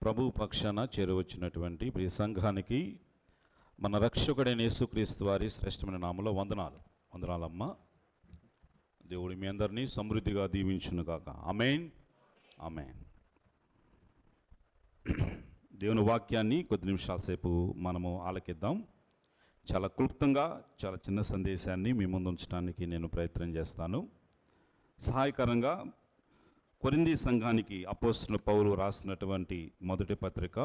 ప్రభు పక్షాన చేరువచ్చినటువంటి ప్రియ సంఘానికి మన రక్షకుడైన యేసుక్రీస్తు వారి శ్రేష్టమైన నామములో వందనాలమ్మ. దేవుడి మీ అందరినీ సమృద్ధిగా దీవించును గాక. ఆమేన్, ఆమేన్. దేవుని వాక్యాన్ని కొద్ది నిమిషాల సేపు మనము ఆలకిద్దాం. చాలా క్లుప్తంగా చాలా చిన్న సందేశాన్ని మీ ముందు ఉంచడానికి నేను ప్రయత్నం చేస్తాను. సహాయకరంగా కొరింథీ సంఘానికి అపోస్తలుడైన పౌలు రాసినటువంటి మొదటి పత్రిక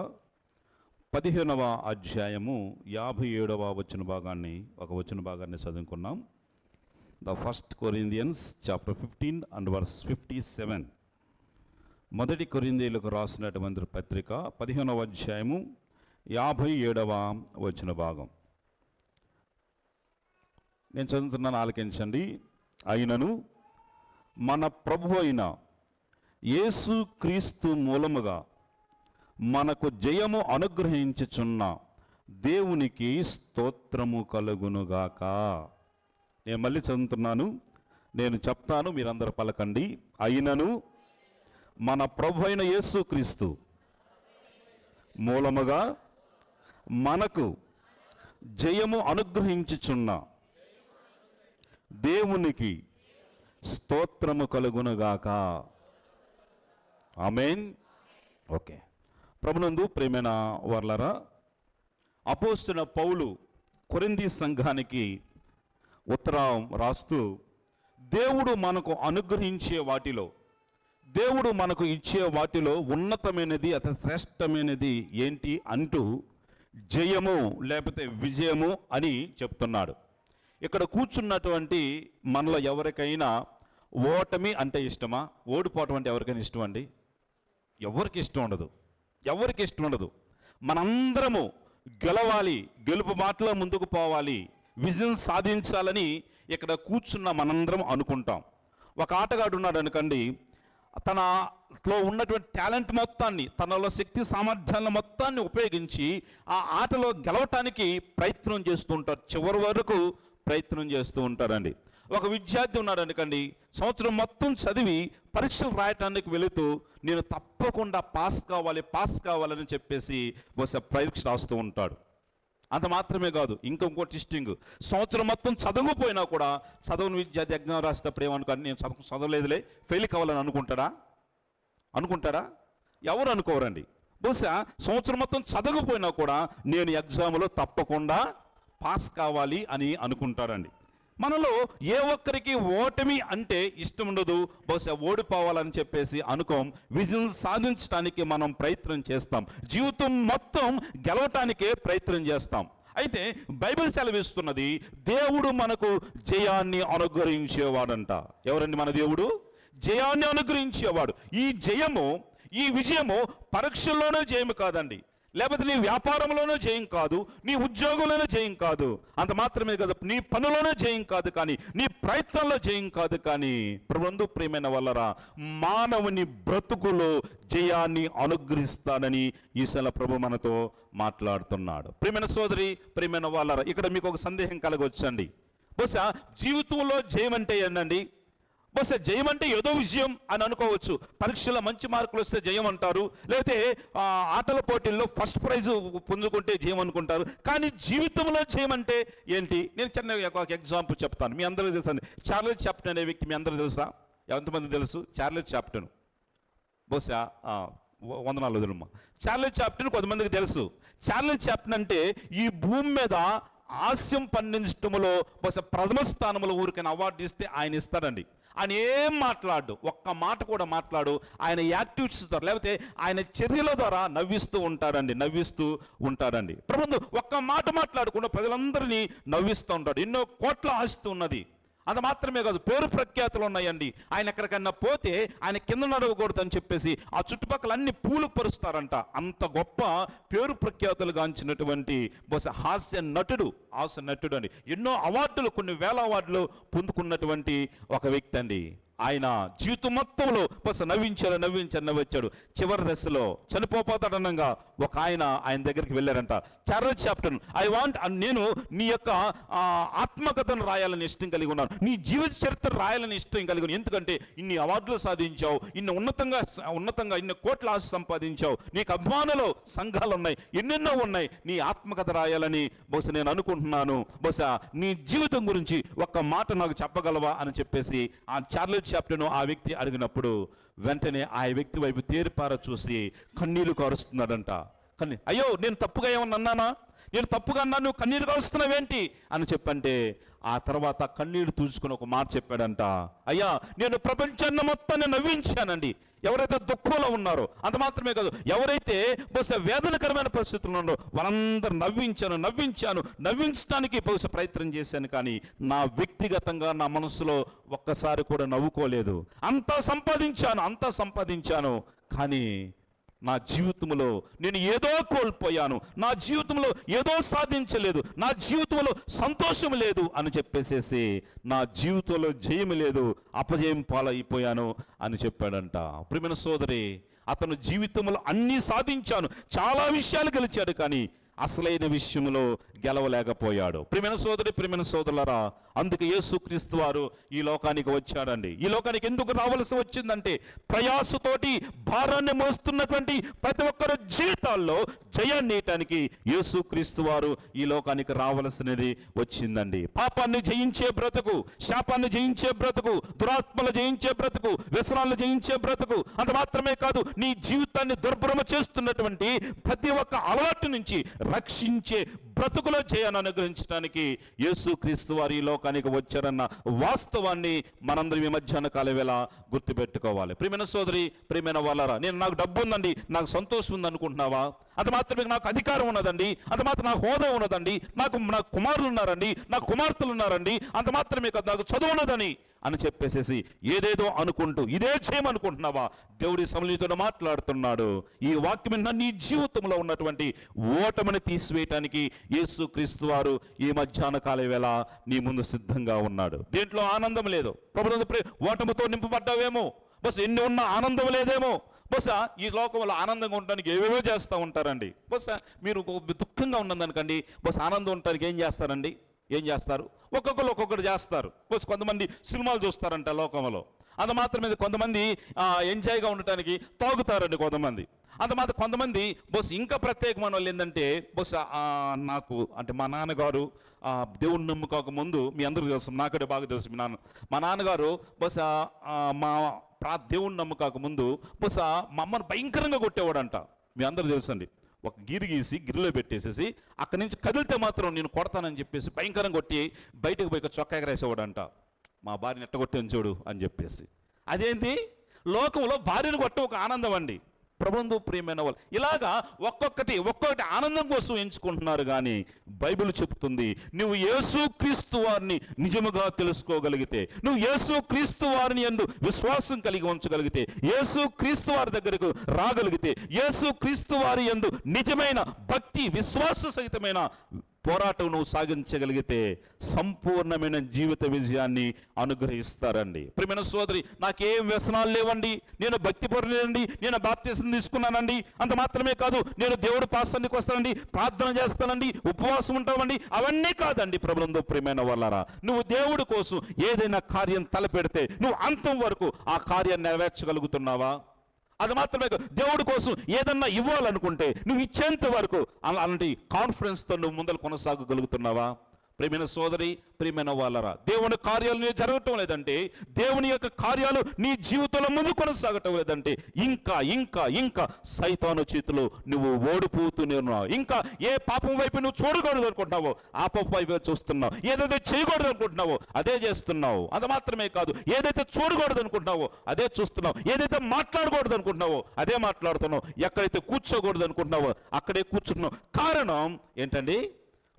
15వ అధ్యాయము 57వ వచన భాగాన్ని చదువుకున్నాం. The first Corinthians chapter 15 and verse 57. మొదటి కొరింథీయులకు రాసినటువంటి పత్రిక 15వ అధ్యాయము 57వ వచన భాగం నేను చదువుతున్నాను, ఆలకించండి. అయినను మన ప్రభు అయిన యేసు క్రీస్తు మూలముగా మనకు జయము అనుగ్రహించుచున్న దేవునికి స్తోత్రము కలుగునుగాక. నేను మళ్ళీ చదువుతున్నాను, నేను చెప్తాను, మీరందరూ పలకండి. అయినను మన ప్రభు అయిన యేసు క్రీస్తు మూలముగా మనకు జయము అనుగ్రహించుచున్న దేవునికి స్తోత్రము కలుగునుగాక. ఆమేన్. ఓకే. ప్రభునందు ప్రియమైన వర్లరా, అపోస్తలుడైన పౌలు కొరింథీ సంఘానికి ఉత్తరం రాస్తూ దేవుడు మనకు అనుగ్రహించే వాటిలో, దేవుడు మనకు ఇచ్చే వాటిలో ఉన్నతమైనది, అతి శ్రేష్టమైనది ఏంటి అంటూ జయము లేకపోతే విజయము అని చెప్తున్నాడు. ఇక్కడ కూర్చున్నటువంటి మనలో ఎవరికైనా ఓటమి అంటే ఇష్టమా? ఓడిపోవటం అంటే ఎవరికైనా ఇష్టం అండి? ఎవరికి ఇష్టం ఉండదు. మనందరము గెలవాలి, గెలుపు బాటలో ముందుకు పోవాలి, విజయం సాధించాలని ఇక్కడ కూర్చున్న మనందరం అనుకుంటాం. ఒక ఆటగాడు ఉన్నాడు అనుకోండి, తనలో ఉన్నటువంటి టాలెంట్ మొత్తాన్ని, తనలో శక్తి సామర్థ్యాల మొత్తాన్ని ఉపయోగించి ఆ ఆటలో గెలవటానికి ప్రయత్నం చేస్తూ ఉంటారు, చివరి వరకు ప్రయత్నం చేస్తూ ఉంటారండి. ఒక విద్యార్థి ఉన్నాడు అనుకోండి, సంవత్సరం మొత్తం చదివి పరీక్షలు రాయటానికి వెళుతూ నేను తప్పకుండా పాస్ కావాలని చెప్పేసి బహుశా పరీక్ష రాస్తూ ఉంటాడు. అంత మాత్రమే కాదు, ఇంకొకటి ట్విస్టింగ్, సంవత్సరం మొత్తం చదవకపోయినా కూడా చదవని విద్యార్థి ఎగ్జామ్ రాసేటప్పుడు ఏమనుకోండి, నేను చదవలేదులే, ఫెయిల్ కావాలని అనుకుంటాడా? ఎవరు అనుకోరండి. బహుశా సంవత్సరం మొత్తం చదవకపోయినా కూడా నేను ఎగ్జామ్లో తప్పకుండా పాస్ కావాలి అని అనుకుంటారండి. మనలో ఏ ఒక్కరికి ఓటమి అంటే ఇష్టం ఉండదు. బహుశా ఓడిపోవాలని చెప్పేసి అనుకోం. విజయం సాధించడానికి మనం ప్రయత్నం చేస్తాం, జీవితం మొత్తం గెలవటానికే ప్రయత్నం చేస్తాం. అయితే బైబిల్ సెలవిస్తున్నది, దేవుడు మనకు జయాన్ని అనుగ్రహించేవాడంట. ఎవరండి మన దేవుడు? జయాన్ని అనుగ్రహించేవాడు. ఈ విజయము పరీక్షల్లోనే జయము కాదండి, లేకపోతే నీ వ్యాపారంలోనూ జయం కాదు, నీ ఉద్యోగంలోనూ జయం కాదు, అంత మాత్రమే కాదు, నీ పనులోనూ జయం కాదు, కానీ నీ ప్రయత్నంలో జయం కాదు, కానీ ప్రభునందు ప్రియమైన వల్లరా మానవుని బ్రతుకులో జయాన్ని అనుగ్రహిస్తానని ఈశ్వర ప్రభు మనతో మాట్లాడుతున్నాడు. ప్రియమైన సోదరి, ప్రియమైన వాళ్ళరా, ఇక్కడ మీకు ఒక సందేహం కలగొచ్చండి. బహుశా జీవితంలో జయం అంటే ఏంటండి? బహుశా జయం అంటే ఏదో విజయం అని అనుకోవచ్చు. పరీక్షలో మంచి మార్కులు వస్తే జయం అంటారు, లేకపోతే ఆటల పోటీల్లో ఫస్ట్ ప్రైజ్ పొందుకుంటే జయం అనుకుంటారు. కానీ జీవితంలో జయం అంటే ఏంటి? నేను చిన్న ఒక ఎగ్జాంపుల్ చెప్తాను. మీ అందరూ తెలుసా, చార్లెస్ చాప్టన్ అనే వ్యక్తి మీ అందరూ తెలుసా? ఎంతమంది తెలుసు చార్లెస్ చాప్టన్? బహుశా వందనాలు వదిలమ్మ. చార్లెస్ చాప్టన్ కొంతమందికి తెలుసు. చార్లెస్ చాప్టన్ అంటే ఈ భూమి మీద హాస్యం పండించడంలో బహుశా ప్రథమ స్థానంలో ఊరికైనా అవార్డు ఇస్తే ఆయన ఇస్తాడండి. ఆయన ఏం మాట్లాడు, ఒక్క మాట కూడా మాట్లాడు, ఆయన యాక్టివిటీస్ ద్వారా లేకపోతే ఆయన చర్యల ద్వారా నవ్విస్తూ ఉంటాడండి. ప్రభుత్వం ఒక్క మాట మాట్లాడకుండా ప్రజలందరినీ నవ్విస్తూ ఉంటాడు. ఎన్నో కోట్ల ఆస్తి ఉన్నది. అంత మాత్రమే కాదు, పేరు ప్రఖ్యాతులు ఉన్నాయండి. ఆయన ఎక్కడికన్నా పోతే ఆయన కింద నడవకూడదు అని చెప్పేసి ఆ చుట్టుపక్కల అన్ని పూలు పరుస్తారంట. అంత గొప్ప పేరు ప్రఖ్యాతులు గాంచినటువంటి బహుశా హాస్య నటుడు అండి. ఎన్నో అవార్డులు, కొన్ని వేల అవార్డులు పొందుకున్నటువంటి ఒక వ్యక్తి అండి. ఆయన జీవితం మొత్తంలో బస్ నవ్వించాడు. చివరి దశలో చనిపోతాడనగా ఒక ఆయన దగ్గరికి వెళ్ళారంట. చార్లెస్ చాప్టన్, నేను నీ యొక్క ఆత్మకథను రాయాలని ఇష్టం కలిగి ఉన్నాను, నీ జీవిత చరిత్ర రాయాలని ఇష్టం కలిగి ఉన్నాను. ఎందుకంటే ఇన్ని అవార్డులు సాధించావు, ఇన్ని ఉన్నతంగా ఇన్ని కోట్ల ఆశ సంపాదించావు, నీకు అభిమానులు సంఘాలు ఉన్నాయి, ఎన్నెన్నో ఉన్నాయి, నీ ఆత్మకథ రాయాలని బహుశా నేను అనుకుంటున్నాను. బహుశా నీ జీవితం గురించి ఒక్క మాట నాకు చెప్పగలవా అని చెప్పేసి ఆ చార్లెస్ చాప్టన్ ఆ వ్యక్తి అడిగినప్పుడు వెంటనే ఆ వ్యక్తి వైపు తేరిపార చూసి కన్నీళ్లు కారుస్తున్నాడంట. అయ్యో, నేను తప్పుగా ఏమన్నా అన్నానా? నేను తప్పుగా అన్నా, నువ్వు కన్నీరు కారుస్తున్నావేంటి అని చెప్పంటే ఆ తర్వాత కన్నీరు తుడుచుకుని ఒక మాట చెప్పాడంట. అయ్యా, నేను ప్రపంచాన్ని మొత్తాన్ని నవ్వించానండి. ఎవరైతే దుఃఖంలో ఉన్నారో, అంత మాత్రమే కాదు, ఎవరైతే బహుశా వేదనకరమైన పరిస్థితుల్లో ఉన్నారో వాళ్ళందరూ నవ్వించడానికి బహుశా ప్రయత్నం చేశాను, కానీ నా వ్యక్తిగతంగా నా మనసులో ఒక్కసారి కూడా నవ్వుకోలేదు. అంతా సంపాదించాను, కానీ నా జీవితంలో నేను ఏదో కోల్పోయాను, నా జీవితంలో ఏదో సాధించలేదు, నా జీవితంలో సంతోషం లేదు అని చెప్పేసేసి నా జీవితంలో జయం లేదు, అపజయం పాలైపోయాను అని చెప్పాడంట. ప్రియమైన సోదరి, అతను జీవితంలో అన్నీ సాధించాను, చాలా విషయాలు గెలిచాడు, కానీ అసలైన విషయంలో గెలవలేకపోయాడు. ప్రియమైన సోదరి, ప్రియమైన సోదరులారా, అందుకే యేసుక్రీస్తు వారు ఈ లోకానికి వచ్చాడండి. ఈ లోకానికి ఎందుకు రావాల్సి వచ్చిందంటే ప్రయాసతోటి భారాన్ని మోస్తున్నటువంటి ప్రతి ఒక్కరి జీవితాల్లో జయాన్ని ఇవ్వటానికి యేసుక్రీస్తు వారు ఈ లోకానికి రావలసినది వచ్చిందండి. పాపాన్ని జయించే బ్రతుకు, శాపాన్ని జయించే బ్రతుకు, దురాత్మలు జయించే బ్రతుకు, వ్యసనాలను జయించే బ్రతుకు, అంత మాత్రమే కాదు, నీ జీవితాన్ని దుర్భరమ చేస్తున్నటువంటి ప్రతి ఒక్క అలవాటు నుంచి రక్షించే బ్రతుకులో జయాన్ని అనుగ్రహించడానికి యేసుక్రీస్తు వారు ఈ లోకానికి వచ్చారన్న వాస్తవాన్ని మనందరం ఈ మధ్యాహ్న కాల వేళ గుర్తుపెట్టుకోవాలి. ప్రియమైన సోదరి, ప్రియమైన వాళ్ళరా, నాకు డబ్బు ఉందండి, నాకు సంతోషం ఉంది అనుకుంటున్నావా? అంత మాత్రమే నాకు అధికారం ఉన్నదండి, అంత మాత్రం నాకు హోదా ఉన్నదండి, నాకు కుమారులు ఉన్నారండి, నాకు కుమార్తెలు ఉన్నారండి, అంత మాత్రమే కాదు నాకు చదువు ఉన్నదని అని చెప్పేసేసి ఏదేదో అనుకుంటూ ఇదే చేయమనుకుంటున్నావా? దేవుడి సమలీతో మాట్లాడుతున్నాడు. ఈ వాక్యం నీ జీవితంలో ఉన్నటువంటి ఓటమిని తీసివేయటానికి యేసుక్రీస్తు వారు ఈ మధ్యాహ్న కాల వేళ నీ ముందు సిద్ధంగా ఉన్నాడు. దీంట్లో ఆనందం లేదు. ప్రభుత్వ ఓటమితో నింపబడ్డావేమో, బస్ ఎన్ని ఉన్నా ఆనందం లేదేమో. బహుశా ఈ లోకంలో ఆనందంగా ఉండడానికి ఏవేవో చేస్తూ ఉంటారండి. బహుశా మీరు దుఃఖంగా ఉన్నదనుకండి, బహుశా ఆనందం ఉండడానికి ఏం చేస్తారు? ఒక్కొక్కరు చేస్తారు. బహుశా కొంతమంది సినిమాలు చూస్తారంట లోకంలో, అంత మాత్రమే కొంతమంది ఎంజాయ్గా ఉండటానికి తాగుతారండి కొంతమంది, అంత మాత్రం కొంతమంది బహుశా ఇంకా ప్రత్యేకమైన వాళ్ళు ఏంటంటే బహుశా నాకు అంటే మా నాన్నగారు దేవుణ్ణి నమ్ముకోక ముందు, మీ అందరికీ తెలుసు, నాకంటే బాగా తెలుసు, మా నాన్నగారు బహుశా దేవుణ్ణి నమ్మకాక ముందు బహుశా మా అమ్మను భయంకరంగా కొట్టేవాడంట. మీ అందరూ తెలుసండి. ఒక గిరి గీసి గిరిలో పెట్టేసేసి అక్కడి నుంచి కదిలితే మాత్రం నేను కొడతానని చెప్పేసి భయంకరంగా కొట్టి బయటకు పోయి చొక్కా ఎగరేసేవాడంట. మా భార్యని ఎట్టగొట్టాను చూడు అని చెప్పేసి. అదేంటి, లోకంలో భార్యను కొట్ట ఒక ఆనందం అండి. ప్రభువు ప్రియమైన వాళ్ళు ఇలాగా ఒక్కొక్కటి ఆనందం కోసం ఎంచుకుంటున్నారు. కానీ బైబిల్ చెప్తుంది, నువ్వు యేసుక్రీస్తు వారిని నిజముగా తెలుసుకోగలిగితే, నువ్వు యేసుక్రీస్తు వారిని యందు విశ్వాసం కలిగి ఉంచగలిగితే, యేసుక్రీస్తు వారి దగ్గరకు రాగలిగితే, యేసుక్రీస్తు వారి యందు నిజమైన భక్తి విశ్వాస సహితమైన పోరాటం నువ్వు సాగించగలిగితే సంపూర్ణమైన జీవిత విజయాన్ని అనుగ్రహిస్తారండి. ప్రియమైన సోదరి, నాకేం వ్యసనాలు లేవండి, నేను భక్తి పరులేనండి, నేను బాప్తిసం తీసుకున్నానండి, అంత మాత్రమే కాదు, నేను దేవుడు పాస్తానికి వస్తానండి, ప్రార్థన చేస్తానండి, ఉపవాసం ఉంటామండి, అవన్నీ కాదండి. ప్రభువునందు ప్రియమైన వాళ్ళారా, నువ్వు దేవుడి కోసం ఏదైనా కార్యం తలపెడితే నువ్వు అంతం వరకు ఆ కార్యాన్ని నెరవేర్చగలుగుతున్నావా? అది మాత్రమే కాదు, దేవుడి కోసం ఏదన్నా ఇవ్వాలనుకుంటే నువ్వు ఇచ్చేంత వరకు అలాంటి కాన్ఫిడెన్స్తో నువ్వు ముందర కొనసాగగలుగుతున్నావా? ప్రియమైన సోదరి, ప్రియమైన వాళ్ళరా, దేవుని కార్యాలు జరగటం లేదంటే, దేవుని యొక్క కార్యాలు నీ జీవితంలో ముందు కొనసాగటం లేదంటే ఇంకా ఇంకా ఇంకా సైతాను చేతిలో నువ్వు ఓడిపోతూనే ఉన్నావు. ఇంకా ఏ పాపం వైపు నువ్వు చూడకూడదు అనుకుంటున్నావో ఆ పాపం వైపు చూస్తున్నావు, ఏదైతే చేయకూడదు అనుకుంటున్నావో అదే చేస్తున్నావు. అది మాత్రమే కాదు, ఏదైతే చూడకూడదు అనుకుంటున్నావో అదే చూస్తున్నావు, ఏదైతే మాట్లాడకూడదు అనుకుంటున్నావో అదే మాట్లాడుతున్నావు, ఎక్కడైతే కూర్చోకూడదు అనుకుంటున్నావో అక్కడే కూర్చుంటున్నావు. కారణం ఏంటండి?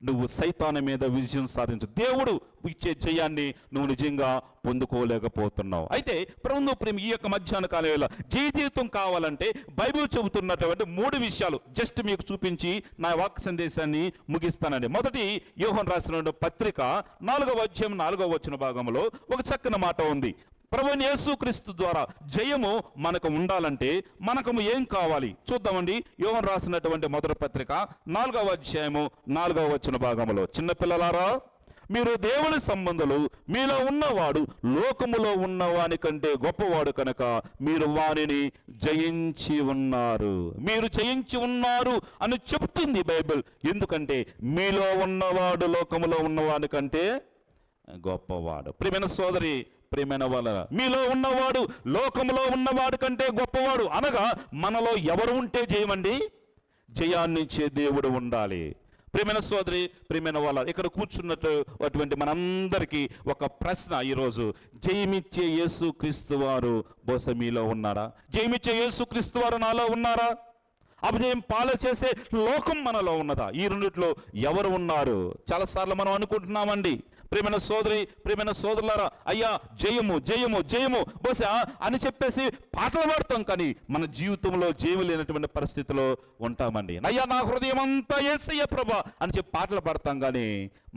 నువ్వు సైతాను మీద విజయం సాధించు, దేవుడు ఇచ్చే జయాన్ని నువ్వు నిజంగా పొందుకోలేకపోతున్నావు. అయితే ప్రభువు ప్రేమ ఈ యొక్క మధ్యాహ్న కాల వేళ జీవితం కావాలంటే బైబిల్ చెబుతున్నటువంటి 3 విషయాలు జస్ట్ మీకు చూపించి నా వాక్య సందేశాన్ని ముగిస్తానండి. మొదటి, యోహాను రాసిన పత్రిక 4వ అధ్యాయం 4వ వచన భాగంలో ఒక చక్కని మాట ఉంది. ప్రభువైన యేసుక్రీస్తు ద్వారా జయము మనకు ఉండాలంటే మనకు ఏం కావాలి చూద్దామండి. యోహాను రాసినటువంటి మొదటి పత్రిక 4వ అధ్యాయము 4వ వచన భాగంలో, చిన్నపిల్లలారా మీరు దేవుని సంబంధులు, మీలో ఉన్నవాడు లోకములో ఉన్నవాని కంటే గొప్పవాడు కనుక మీరు వానిని జయించి ఉన్నారు. మీరు జయించి ఉన్నారు అని చెప్తుంది బైబిల్. ఎందుకంటే మీలో ఉన్నవాడు లోకములో ఉన్నవాని కంటే గొప్పవాడు. ప్రియమైన సోదరి, ప్రియమైన వాళ్ళ, మీలో ఉన్నవాడు లోకములో ఉన్నవాడు కంటే గొప్పవాడు అనగా మనలో ఎవరు ఉంటే జయమండి? జయాన్నిచ్చే దేవుడు ఉండాలి. ప్రియమైన సోదరి, ప్రియమైన వాళ్ళ, ఇక్కడ కూర్చున్నటువంటి మనందరికీ ఒక ప్రశ్న ఈరోజు. జయమిచ్చే యేసుక్రీస్తు వారు బహుశా మీలో ఉన్నారా? జయమిచ్చే యేసుక్రీస్తు వారు నాలో ఉన్నారా? అపజయం పాలు చేసే లోకం మనలో ఉన్నదా? ఈ రెండిట్లో ఎవరు ఉన్నారు? చాలాసార్లు మనం అనుకుంటున్నామండి, ప్రియమైన సోదరి, ప్రియమైన సోదరులారా, అయ్యా జయము జయము జయము బహుశా అని చెప్పేసి పాటలు పాడతాం, కానీ మన జీవితంలో జయము లేనటువంటి పరిస్థితిలో ఉంటామండి. అయ్యా నా హృదయం అంతా యేసయ్య ప్రభా అని చెప్పి పాటలు పాడతాం, కానీ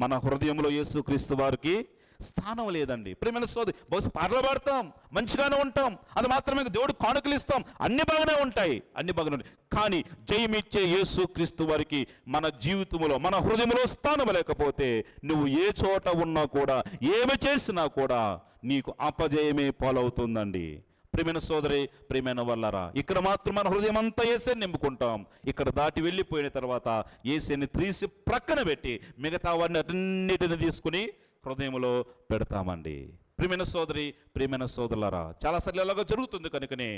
మన హృదయంలో యేసుక్రీస్తు వారికి స్థానం లేదండి. ప్రియమైన సోదరి, బహుశా పాటలు పాడతాం, మంచిగానే ఉంటాం, అది మాత్రమే దేవుడు కానుకలు ఇస్తాం, అన్ని బాగానే ఉంటాయి, అన్ని బాగానే ఉంటాయి. కానీ జయమిచ్చే యేసుక్రీస్తు వారికి మన జీవితంలో, మన హృదయంలో స్థానం లేకపోతే నువ్వు ఏ చోట ఉన్నా కూడా, ఏమి చేసినా కూడా నీకు అపజయమే పాలవుతుందండి. ప్రియమైన సోదరి, ప్రియమైన వాళ్ళరా, ఇక్కడ మాత్రం మన హృదయం అంతా యేసుని నింపుకుంటాం. ఇక్కడ దాటి వెళ్ళిపోయిన తర్వాత యేసుని తీసి ప్రక్కన పెట్టి మిగతా వారిని అన్నిటిని తీసుకుని హృదయంలో పెడతామండి. ప్రియమైన సోదరి, ప్రియమైన సోదరులారా, చాలాసార్లు ఎలాగో జరుగుతుంది. కనుకనే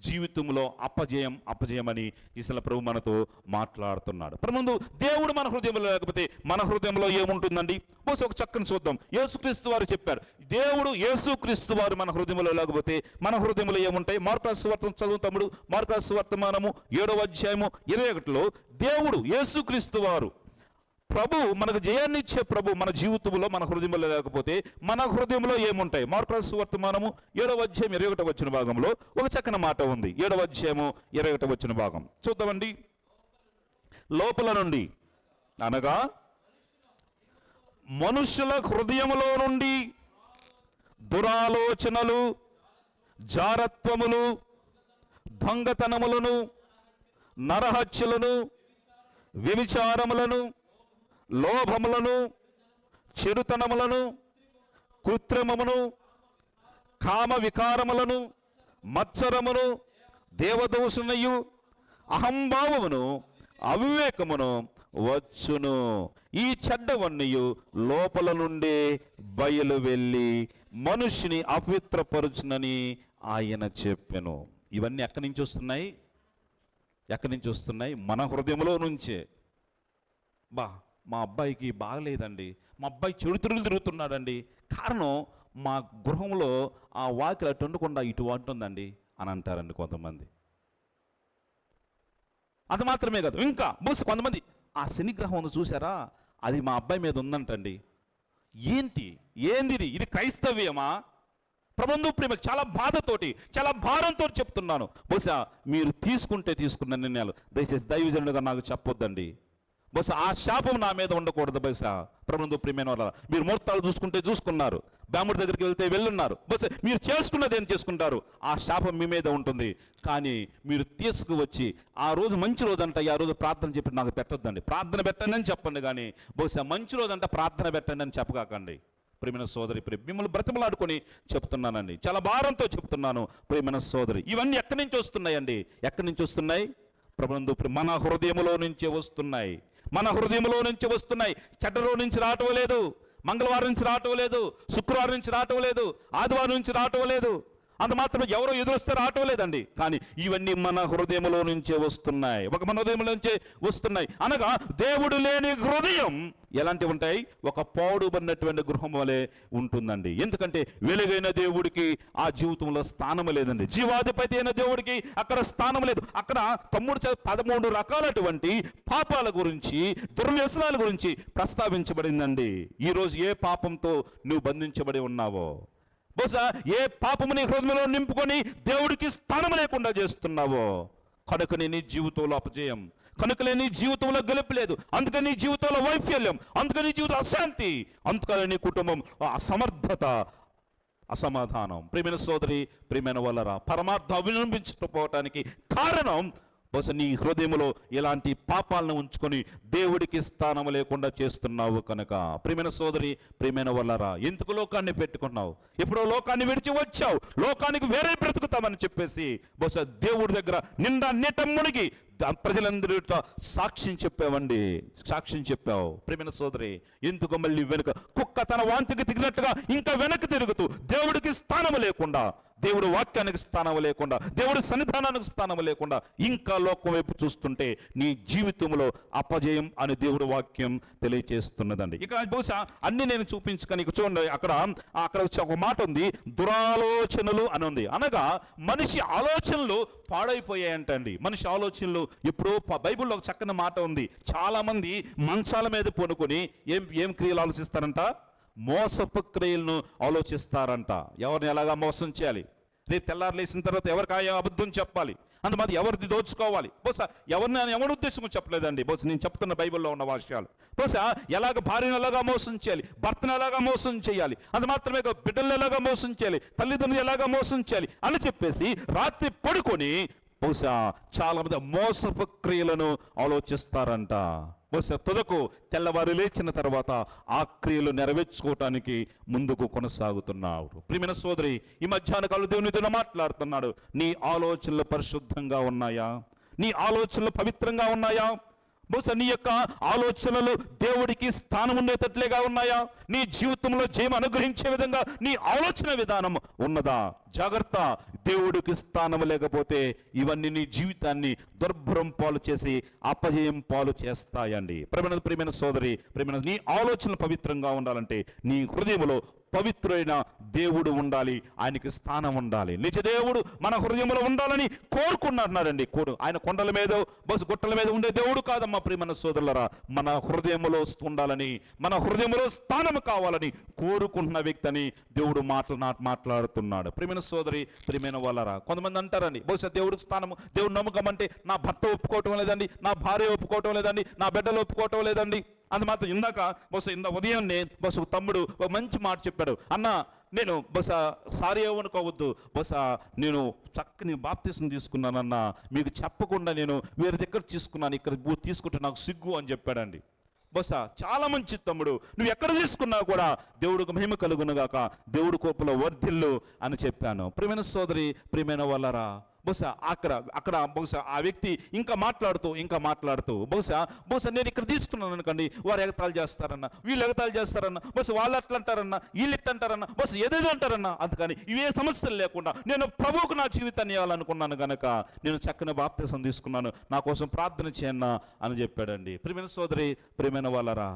జీవితంలో అపజయం అపజయమని ఈశ్వర ప్రభు మనతో మాట్లాడుతున్నాడు. ముందు దేవుడు మన హృదయంలో లేకపోతే మన హృదయంలో ఏముంటుందండి? బహుశా ఒక చక్కని చూద్దాం. యేసుక్రీస్తు వారు చెప్పారు, దేవుడు యేసుక్రీస్తు వారు మన హృదయంలో లేకపోతే మన హృదయంలో ఏముంటాయి? మార్కు రాసిన సువార్త చదువు తమ్ముడు. మార్కు రాసిన సువార్త 7వ అధ్యాయము 21లో దేవుడు యేసుక్రీస్తు వారు ప్రభు, మనకు జయాన్ని ఇచ్చే ప్రభు మన జీవితంలో, మన హృదయంలో లేకపోతే మన హృదయంలో ఏముంటాయి? మార్కు రాసిన సువార్త 7వ అధ్యాయం 21వ వచన భాగంలో ఒక చక్కని మాట ఉంది. 7వ అధ్యాయము 21వ వచన భాగం చూద్దామండి. లోపల నుండి అనగా మనుషుల హృదయములో నుండి దురాలోచనలు, జారత్వములు, దొంగతనములను, నరహత్యలను, వ్యభిచారములను, లోభములను, చెడుతనములను, కృత్రిమమును, కామ వికారములను, మత్సరమును, దేవదూషణయు, అహంభావమును, అవివేకమును వచ్చును. ఈ చెడ్డవన్నయు లోపల నుండే బయలు వెళ్ళి మనుషుని అపవిత్రపరుచునని ఆయన చెప్పెను. ఇవన్నీ ఎక్కడి నుంచి వస్తున్నాయి? ఎక్కడి నుంచి వస్తున్నాయి? మన హృదయంలో నుంచే. మా అబ్బాయికి బాగలేదండి, మా అబ్బాయి చెడుతురులు తిరుగుతున్నాడండి, కారణం మా గృహంలో ఆ వాకిలి అటు ఉండకుండా ఇటు అంటుందండి అని అంటారండి కొంతమంది. అది మాత్రమే కాదు, ఇంకా కొంతమంది ఆ శనిగ్రహం చూసారా, అది మా అబ్బాయి మీద ఉందంటండి. ఏంది ఇది క్రైస్తవ్యమా? ప్రభువు ప్రేమ, చాలా బాధతోటి, చాలా భారంతో చెప్తున్నాను. బహుశా మీరు తీసుకున్న నిర్ణయాలు దయచేసి దైవజనుడిగా నాకు చెప్పొద్దండి. బహుశా ఆ శాపం నా మీద ఉండకూడదు. బహుశా ప్రభువు ప్రియమైన వాళ్ళ, మీరు ముహూర్తాలు చూసుకున్నారు, బ్రాహ్మడి దగ్గరికి వెళ్తే వెళ్ళున్నారు, బహుశా మీరు చేసుకున్నది ఏం చేసుకుంటారు, ఆ శాపం మీ మీద ఉంటుంది. కానీ మీరు తీసుకువచ్చి ఆ రోజు మంచి రోజు అంట, ఆ రోజు ప్రార్థన చెప్పి నాకు పెట్టొద్దండి. ప్రార్థన పెట్టండి అని చెప్పండి, కానీ బహుశా మంచి రోజు అంట ప్రార్థన పెట్టండి అని చెప్పకాకండి. ప్రియమైన సోదరి, మిమ్మల్ని బ్రతిమలాడుకొని చెప్తున్నానండి, చాలా భారంతో చెప్తున్నాను. ప్రియమైన సోదరి, ఇవన్నీ ఎక్కడి నుంచి వస్తున్నాయండి? ఎక్కడి నుంచి వస్తున్నాయి? ప్రభువు మన హృదయంలో నుంచే వస్తున్నాయి. మన హృదయంలో నుంచి వస్తున్నాయి. చెడ్డలో నుంచి రావటం లేదు, మంగళవారం నుంచి రావటం లేదు, శుక్రవారం నుంచి రావటం లేదు, ఆదివారం నుంచి రావటం లేదు, అంత మాత్రం ఎవరో ఎదురొస్తే రావటం లేదండి. కానీ ఇవన్నీ మన హృదయంలో నుంచే వస్తున్నాయి, ఒక మన హృదయంలో నుంచే వస్తున్నాయి. అనగా దేవుడు లేని హృదయం ఎలాంటివి ఉంటాయి? ఒక పాడుబడినటువంటి గృహం వలె ఉంటుందండి. ఎందుకంటే వెలుగైన దేవుడికి ఆ జీవితంలో స్థానం లేదండి. జీవాధిపతి అయిన దేవుడికి అక్కడ స్థానం లేదు. అక్కడ 13 రకాలటువంటి పాపాల గురించి, దుర్వ్యసనాల గురించి ప్రస్తావించబడిందండి. ఈరోజు ఏ పాపంతో నువ్వు బంధించబడి ఉన్నావో, బహుశా ఏ పాపము నీ హృదయంలో నింపుకొని దేవుడికి స్థానం లేకుండా చేస్తున్నావో, కనుకనే నీ జీవితంలో అపజయం, కనుకనే నీ జీవితంలో గెలుపు లేదు, అందుకని నీ జీవితంలో వైఫల్యం, అందుకని నీ జీవితంలో అశాంతి, అందుకని నీ కుటుంబం అసమర్థత అసమాధానం. ప్రియమైన సోదరి, ప్రియమైన వాళ్ళరా, పరమార్థం అవిలంబించకపోవటానికి కారణం బహుశా నీ హృదయంలో ఎలాంటి పాపాలను ఉంచుకొని దేవుడికి స్థానం లేకుండా చేస్తున్నావు కనుక. ప్రియమైన సోదరి, ప్రియమైన వాళ్ళరా, ఎందుకు లోకాన్ని పెట్టుకున్నావు? ఎప్పుడో లోకాన్ని విడిచి వచ్చావు, లోకానికి వేరే బ్రతుకుతామని చెప్పేసి బహుశా దేవుడి దగ్గర నిండా నీట మునిగి ప్రజలందరూ సాక్ష్యం చెప్పావు. ప్రియమైన సోదరి, ఎందుకు మళ్ళీ వెనుక కుక్క తన వాంతికి తిరిగినట్టుగా ఇంకా వెనక్కి తిరుగుతూ దేవుడికి స్థానం లేకుండా, దేవుడు వాక్యానికి స్థానం లేకుండా, దేవుడి సన్నిధానానికి స్థానం లేకుండా ఇంకా లోకం వైపు చూస్తుంటే నీ జీవితంలో అపజయం అని దేవుడి వాక్యం తెలియచేస్తున్నదండి. ఇక బహుశా అన్ని నేను చూపించుకొని చూడండి, అక్కడ ఒక మాట ఉంది, దురాలోచనలు అని ఉంది. అనగా మనిషి ఆలోచనలు పాడైపోయాయంటండి. మనిషి ఆలోచనలు ఇప్పుడు బైబిల్లో ఒక చక్కని మాట ఉంది. చాలా మంది మంచాల మీద పొనుకొని ఏం క్రియలు ఆలోచిస్తారంట? మోసపు క్రియలను ఆలోచిస్తారంట. ఎవరిని ఎలాగా మోసం చేయాలి, రేపు తెల్లారు లేచిన తర్వాత ఎవరికి అబద్ధం చెప్పాలి, అంతమంది ఎవరిది దోచుకోవాలి. బహుశా ఎవరి ఉద్దేశం చెప్పలేదండి. బహుశా నేను చెప్తున్న బైబిల్లో ఉన్న వాక్యాలు. బహుశా ఎలాగ భార్యను ఎలాగా మోసం చేయాలి, భర్తను ఎలాగా మోసం చేయాలి, అది మాత్రమే బిడ్డలను ఎలాగా మోసం చేయాలి, తల్లిదండ్రులు ఎలాగా మోసం చేయాలి అని చెప్పేసి రాత్రి పడుకొని బహుశా చాలా మంది మోసపు క్రియలను ఆలోచిస్తారంట. బహుశా తుదకు తెల్లవారు లేచిన తర్వాత ఆ క్రియలు నెరవేర్చుకోవటానికి ముందుకు కొనసాగుతున్నాడు. ప్రియమైన సోదరి, ఈ మధ్యాహ్న కాలంలో దేవునితో మాట్లాడుతున్నాడు. నీ ఆలోచనలు పరిశుద్ధంగా ఉన్నాయా? నీ ఆలోచనలు పవిత్రంగా ఉన్నాయా? బహుశా నీ యొక్క ఆలోచనలు దేవుడికి స్థానం ఉండేటట్లేగా ఉన్నాయా? నీ జీవితంలో జయం అనుగ్రహించే విధంగా నీ ఆలోచన విధానం ఉన్నదా? జాగ్రత్త, దేవుడికి స్థానం లేకపోతే ఇవన్నీ నీ జీవితాన్ని దుర్భరం పాలు చేసి అపజయం పాలు చేస్తాయండి. ప్రియమైన సోదరి, ప్రియమైన నీ ఆలోచనలు పవిత్రంగా ఉండాలంటే నీ హృదయంలో పవిత్రుడైన దేవుడు ఉండాలి, ఆయనకి స్థానం ఉండాలి. నిజ దేవుడు మన హృదయంలో ఉండాలని కోరుకున్నారండి. ఆయన కొండల మీద బస్సు గుట్టల మీద ఉండే దేవుడు కాదమ్మా. ప్రియమైన సోదరులరా, మన హృదయంలో ఉండాలని, మన హృదయంలో స్థానం కావాలని కోరుకుంటున్న వ్యక్తి అని దేవుడు మాట్లాడుతున్నాడు. ప్రియమైన సోదరి, ప్రియమైన వాళ్ళరా, కొంతమంది అంటారండి, బహుశా దేవుడికి స్థానము, దేవుడు నమ్మకం అంటే నా భర్త ఒప్పుకోవటం లేదండి, నా భార్య ఒప్పుకోవటం లేదండి, నా బిడ్డలు ఒప్పుకోవటం లేదండి. అందుమాత్రం ఇందాక ఉదయాన్నే బహుశా తమ్ముడు ఒక మంచి మాట చెప్పాడు. అన్న, నేను బహుశా సారీ ఏమనుకోవద్దు, బహుశా నేను చక్కని బాప్తిసం తీసుకున్నానన్నా, మీకు చెప్పకుండా నేను వేరే దగ్గర తీసుకున్నాను, ఇక్కడ తీసుకుంటే నాకు సిగ్గు అని చెప్పాడండి. బహుశా చాలా మంచి తమ్ముడు, నువ్వు ఎక్కడ తీసుకున్నా కూడా దేవుడికి మహిమ కలుగునుగాక, దేవుడి కోపంలో వర్ధిల్లు అని చెప్పాను. ప్రియమైన సోదరి, ప్రియమైన వాళ్ళరా, బహుశా అక్కడ బహుశా ఆ వ్యక్తి ఇంకా మాట్లాడుతూ బహుశా నేను ఇక్కడ తీసుకున్నాను అనుకోండి, వారు ఎగతాళి చేస్తారన్న, వీళ్ళు ఎగతాళి చేస్తారన్న, బహుశా వాళ్ళు అట్లా అంటారన్న, వీళ్ళు ఇట్లా అంటారన్న, బహుశా ఏదేదో అంటారన్న. అందుకని ఇవే సమస్యలు లేకుండా నేను ప్రభువుకు నా జీవితాన్ని ఇవ్వాలనుకున్నాను కనుక నేను చక్కని బాప్తిసం తీసుకున్నాను, నా కోసం ప్రార్థన చేయన్నా అని చెప్పాడండి. ప్రియమైన సోదరి, ప్రియమైన వాళ్ళరా,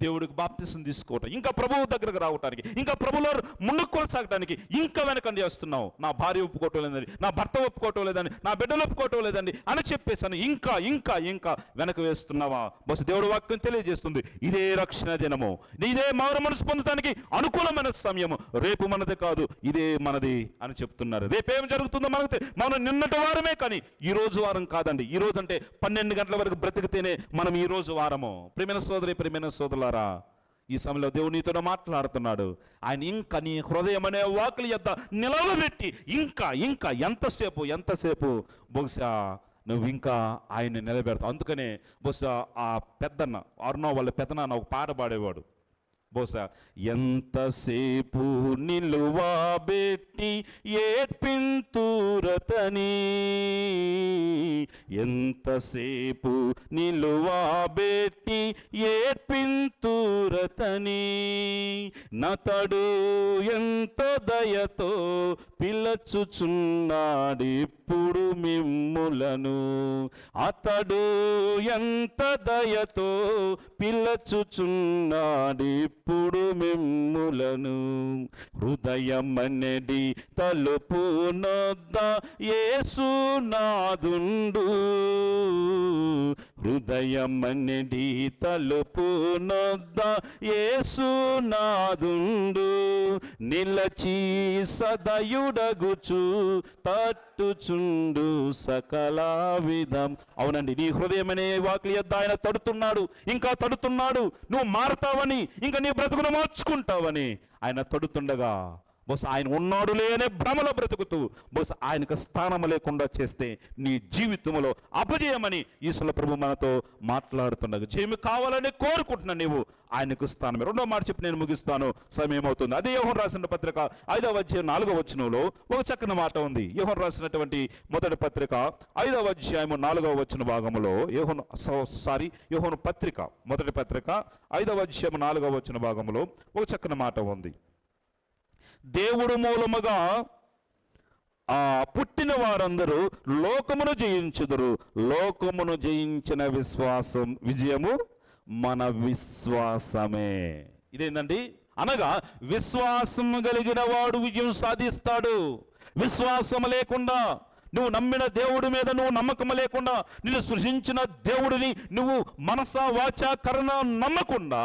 దేవుడికి బాప్తిసం తీసుకోవటం, ఇంకా ప్రభువు దగ్గరకు రావటానికి, ఇంకా ప్రభువులో ముందుకు కొనసాగటానికి ఇంకా వెనకండి వస్తున్నావు. నా భార్య ఒప్పుకోవటం లేదండి, నా భర్త ఒప్పుకోవటం లేదండి, నా బిడ్డలు ఒప్పుకోవటం లేదండి అని చెప్పేసాను, ఇంకా వెనక వేస్తున్నావా? బస్సు దేవుడు వాక్యం తెలియజేస్తుంది, ఇదే రక్షణ దినము, ఇదే మారు మనసు పొందడానికి అనుకూలమైన సమయము, రేపు మనది కాదు, ఇదే మనది అని చెప్తున్నారు. రేపేం జరుగుతుందో మనం నిన్నటి వారమే, కానీ ఈ రోజు వారం కాదండి. ఈ రోజు అంటే 12 గంటల వరకు బ్రతికితేనే మనం ఈ రోజు వారము. ప్రియమైన సోదరి, ప్రియమైన సోదరులారా, ఈ సమయంలో దేవుడు నీతో మాట్లాడుతున్నాడు. ఆయన ఇంకా నీ హృదయం అనే వాకుల యొద్ద నిలవబెట్టి ఇంకా ఎంతసేపు బహుశా నువ్వు ఇంకా ఆయన నిలబెడతావు. అందుకనే బహుశా ఆ పెద్దన్న అరుణో వాళ్ళ పెద్దనాన్న ఒక పాట పాడేవాడు. బహుశా ఎంతసేపు నిలువబెట్టి ఏడ్పింతురతని, ఎంతసేపు నిలువబెట్టి ఏడ్పింతురతని, నతడు ఎంతో దయతో పిలచుచున్నాడిప్పుడు మిమ్ములను, అతడు ఎంత దయతో పిలచుచున్నాడిప్పుడు మిమ్ములను, హృదయమనెడి తలుపు నొద్ద యేసునాదుండు, హృదయమనెడి తలుపు నొద్ద యేసునాదుండు, నిలచి సదయుడగుచు తట్టుచుండు సకల విధం. అవునండి, నీ హృదయం అనే వాకిలి యొద్ద ఆయన తడుతున్నాడు, ఇంకా తడుతున్నాడు. నువ్వు మారుతావని, ఇంకా నీ బ్రతుకును మార్చుకుంటావని ఆయన తడుతుండగా బహుశా ఆయన ఉన్నాడు లేనే భ్రమలో బ్రతుకుతూ బహుశా ఆయనకు స్థానం లేకుండా చేస్తే నీ జీవితంలో అపజయమని ఈశ్వర ప్రభు మనతో మాట్లాడుతున్నది. జయము కావాలని కోరుకుంటున్నా నీవు ఆయనకు స్థానం. రెండో మాట చెప్పి నేను ముగిస్తాను, సమయం అవుతుంది. అదే యోహాను రాసిన పత్రిక 5వ అధ్యాయం 4వ వచనంలో ఒక చక్కని మాట ఉంది. యోహాను రాసినటువంటి మొదటి పత్రిక 5వ అధ్యాయం 4వ వచన భాగంలో యోహాను పత్రిక మొదటి పత్రిక 5వ అధ్యాయం 4వ వచన భాగంలో ఒక చక్కని మాట ఉంది. దేవుడు మూలముగా పుట్టిన వారందరూ లోకమును జయించుదురు, లోకమును జయించిన విజయము మన విశ్వాసమే. ఇదేంటండి? అనగా విశ్వాసం కలిగిన వాడు విజయం సాధిస్తాడు. విశ్వాసం లేకుండా, నువ్వు నమ్మిన దేవుడి మీద నువ్వు నమ్మకం లేకుండా, నిన్ను సృష్టించిన దేవుడిని నువ్వు మనసా వాచా కర్ణ నమ్మకుండా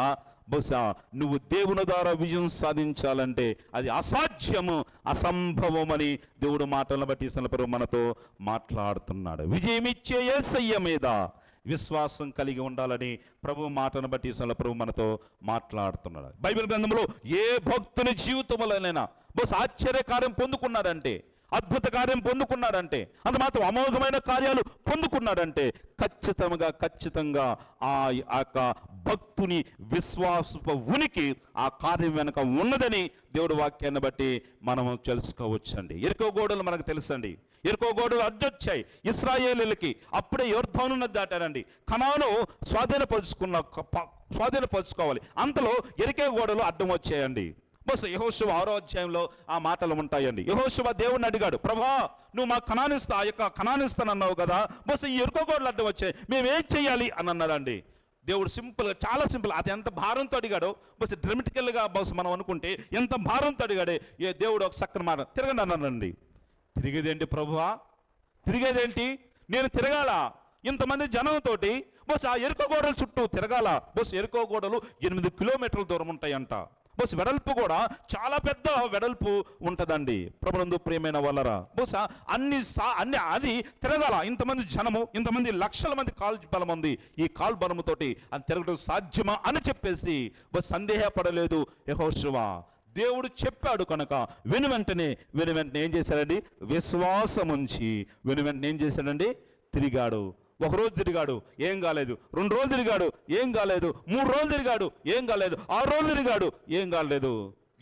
బహుశా నువ్వు దేవుని ద్వారా విజయం సాధించాలంటే అది అసాధ్యము, అసంభవమని దేవుడు మాటలను బట్టి ఈశ్వర మనతో మాట్లాడుతున్నాడు. విజయం ఇచ్చే యేసయ్య మీద విశ్వాసం కలిగి ఉండాలని ప్రభు మాటను బట్టి ఈశ్వర మనతో మాట్లాడుతున్నాడు. బైబిల్ గ్రంథంలో ఏ భక్తుని జీవితంలోనైనా బహుశా ఆశ్చర్యకార్యం పొందుకున్నాడంటే, అద్భుత కార్యం పొందుకున్నాడంటే, అంత మాత్రం అమోఘమైన కార్యాలు పొందుకున్నాడంటే ఖచ్చితంగా ఆ యొక్క భక్తుని విశ్వాస ఉనికి ఆ కార్యం వెనక ఉన్నదని దేవుడి వాక్యాన్ని బట్టి మనం తెలుసుకోవచ్చండి. ఎరుకో గోడలు మనకు తెలుసండి. ఎరుకో గోడలు అడ్డొచ్చాయి ఇశ్రాయేలీయులకి. అప్పుడే యొర్దాను నది దాటారండి. కనాను స్వాధీనపరుచుకోవాలి, అంతలో ఎరికే గోడలు అడ్డం వచ్చాయండి. బస్ యెహోషువ 6వ అధ్యాయంలో ఆ మాటలు ఉంటాయండి. యెహోషువ దేవుణ్ణి అడిగాడు, ప్రభా నువ్వు మా ఆ యొక్క కనానిస్తానన్నావు కదా, బస్ ఈ ఎరుకో గోడలు అడ్డం వచ్చాయి, మేమేం చెయ్యాలి అని అన్నారండి. దేవుడు సింపుల్గా, చాలా సింపుల్, అది ఎంత భారంతో అడిగాడో బస్ డ్రమటికల్గా బస్ మనం అనుకుంటే ఎంత భారంతో అడిగాడే దేవుడు ఒక చక్కని మాట, తిరగండి అన్నానండి. తిరిగేదేంటి ప్రభువా? తిరిగేదేంటి? నేను తిరగాల ఇంతమంది జనంతోటి? బస్ ఆ ఎరుకో గోడల చుట్టూ తిరగాల. బస్ ఎరుకో గోడలు 8 కిలోమీటర్ల దూరం ఉంటాయంట. బస్ వెడల్పు కూడా చాలా పెద్ద వెడల్పు ఉంటుందండి. ప్రభునందు ప్రియమైన వాళ్ళరా, బహుశా అన్ని అది తిరగాల. ఇంతమంది జనము, ఇంతమంది లక్షల మంది కాల్ బలం ఉంది. ఈ కాల్ బలముతోటి అది తిరగడం సాధ్యమా అని చెప్పేసి బస్ సందేహపడలేదు యెహోషువ. దేవుడు చెప్పాడు కనుక వెను వెంటనే ఏం చేశాడండి? విశ్వాసం ఉంచి వెంటనే ఏం చేశాడండి? తిరిగాడు. 1 రోజు తిరిగాడు, ఏం కాలేదు. 2 రోజులు తిరిగాడు, ఏం కాలేదు. 3 రోజులు తిరిగాడు, ఏం కాలేదు. 6 రోజులు తిరిగాడు, ఏం కాలేదు.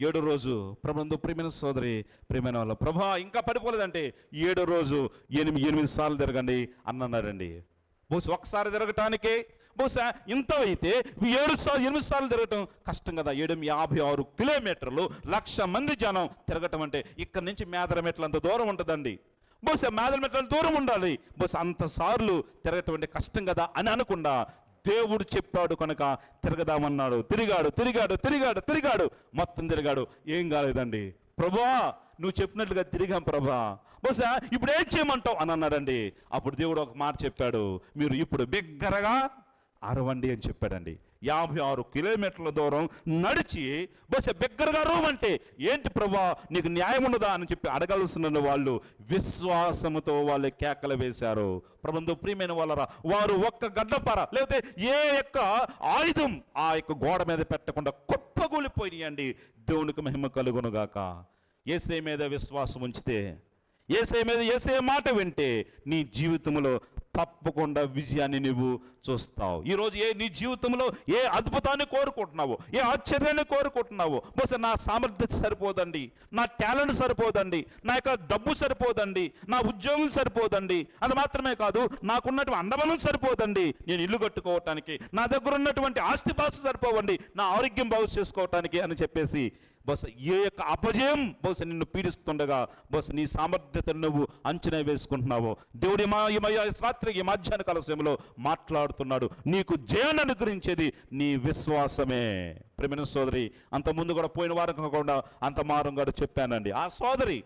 7వ రోజు ప్రభునందు ప్రియమైన సోదరి, ప్రియమైన వాళ్ళు, ప్రభా ఇంకా పడిపోలేదంటే 7వ రోజు 8 సార్లు తిరగండి అన్నారండి. బహుశా ఒకసారి తిరగటానికే బహుశా ఇంత అయితే 8 సార్లు తిరగటం కష్టం కదా. 56 కిలోమీటర్లు, 1,00,000 మంది జనం తిరగటం అంటే ఇక్కడి నుంచి మేదరమెట్ల అంత దూరం ఉంటుందండి. బహుశా మేదరమెట్ల దూరం ఉండాలి. బహుశా అంత సార్లు తిరగటం అంటే కష్టం కదా అని అనకుండా దేవుడు చెప్పాడు కనుక తిరగదామన్నాడు. తిరిగాడు, మొత్తం తిరిగాడు, ఏం కాలేదండి. ప్రభా నువ్వు చెప్పినట్లుగా తిరిగాం ప్రభా, బహుశా ఇప్పుడు ఏం చేయమంటావు అని అన్నాడండి. అప్పుడు దేవుడు ఒక మాట చెప్పాడు, మీరు ఇప్పుడు బిగ్గరగా అరవండి అని చెప్పాడండి. 56 కిలోమీటర్ల దూరం నడిచి బహుశా బిగ్గరగా అరవమంటే ఏంటి ప్రభా నీకు న్యాయం ఉన్నదా అని చెప్పి అడగాల్సిన వాళ్ళు విశ్వాసముతో వాళ్ళు కేకలు వేశారు. ప్రభునందు ప్రియమైన వాళ్ళరా, వారు ఒక్క గడ్డపార లేకపోతే ఏ యొక్క ఆయుధం ఆ యొక్క గోడ మీద పెట్టకుండా కుప్పగూలిపోయినాయండి. దేవునికి మహిమ కలుగునుగాక. యేసయ్య మీద విశ్వాసం ఉంచితే, యేసయ్య మాట వింటే నీ జీవితంలో తప్పకుండా విజయాన్ని నువ్వు చూస్తావు. ఈరోజు నీ జీవితంలో ఏ అద్భుతాన్ని కోరుకుంటున్నావో, ఏ ఆశ్చర్యాన్ని కోరుకుంటున్నావో, బహుశా నా సామర్థ్యత సరిపోదండి, నా టాలెంట్ సరిపోదండి, నా యొక్క డబ్బు సరిపోదండి, నా ఉద్యోగం సరిపోదండి, అది మాత్రమే కాదు నాకున్నటువంటి అండబలం సరిపోదండి నేను ఇల్లు కట్టుకోవటానికి, నా దగ్గర ఉన్నటువంటి ఆస్తిపాస్తు సరిపోవండి నా ఆరోగ్యం బాగు చేసుకోవటానికి అని చెప్పేసి బహుశా ఏ యొక్క అపజయం బహుశా నిన్ను పీడిస్తుండగా బహుశా నీ సామర్థ్యతను నువ్వు అంచనా వేసుకుంటున్నావు. దేవుడి రాత్రి ఈ మధ్యాహ్న కాల సమయంలో మాట్లాడుతున్నాడు. నీకు జయాన్ని అనుగ్రహించేది నీ విశ్వాసమే. ప్రియమైన సోదరి, అంత ముందు కూడా పోయిన వారం కాకుండా అంత మారం కూడా చెప్పానండి. ఆ సోదరి